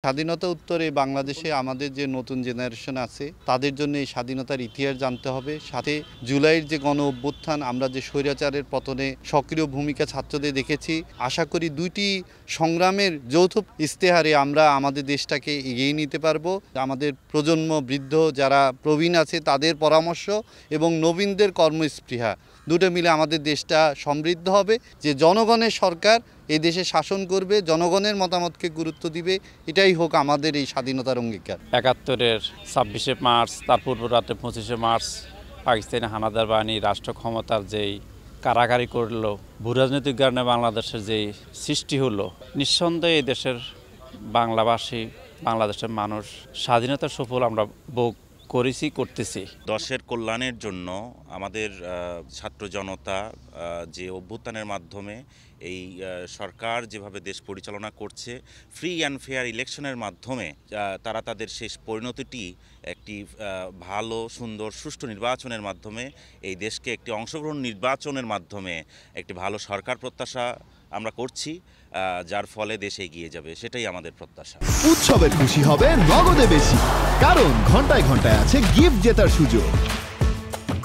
স্বাধীনতা উত্তরে বাংলাদেশে আমাদের যে নতুন জেনারেশন আছে তাদের জন্য এই স্বাধীনতার ইতিহাস জানতে হবে। সাথে জুলাইয়ের যে গণ অভ্যুত্থান, আমরা যে স্বৈরাচারের পতনে সক্রিয় ভূমিকা ছাত্রদের দেখেছি। আশা করি দুইটি সংগ্রামের যৌথ ইস্তেহারে আমরা আমাদের দেশটাকে এগিয়ে নিতে পারবো। আমাদের প্রজন্ম, বৃদ্ধ যারা প্রবীণ আছে তাদের পরামর্শ এবং নবীনদের কর্মস্পৃহা দুটো মিলে আমাদের দেশটা সমৃদ্ধ হবে। যে জনগণের সরকার এই দেশে শাসন করবে, জনগণের মতামতকে গুরুত্ব দিবে, এটাই হোক আমাদের এই স্বাধীনতার অঙ্গীকার। ৭১-এর ২৬শে মার্চ, তার পূর্ব রাতে ২৫শে মার্চ পাকিস্তানি হানাদার বাহিনী রাষ্ট্র ক্ষমতার যেই কারাগারি করলো, ভূরাজনৈতিক কারণে বাংলাদেশের যেই সৃষ্টি হলো, নিঃসন্দেহে এই দেশের বাংলাভাষী, বাংলাদেশের মানুষ স্বাধীনতার সুফল আমরা ভোগ করেছি, করতেছি। দেশের কল্যাণের জন্য আমাদের ছাত্র জনতা যে অভ্যুত্থানের মাধ্যমে এই সরকার যেভাবে দেশ পরিচালনা করছে, ফ্রি অ্যান্ড ফেয়ার ইলেকশনের মাধ্যমে তারা তাদের শেষ পরিণতিটি একটি ভালো, সুন্দর, সুষ্ঠু নির্বাচনের মাধ্যমে এই দেশকে একটি অংশগ্রহণ নির্বাচনের মাধ্যমে একটি ভালো সরকার প্রত্যাশা আমরা করছি, যার ফলে দেশ এগিয়ে যাবে, সেটাই আমাদের প্রত্যাশা। উৎসবের খুশি হবে নগদে বেশি, কারণ ঘন্টায় ঘন্টায় আছে গিফট জেতার সুযোগ।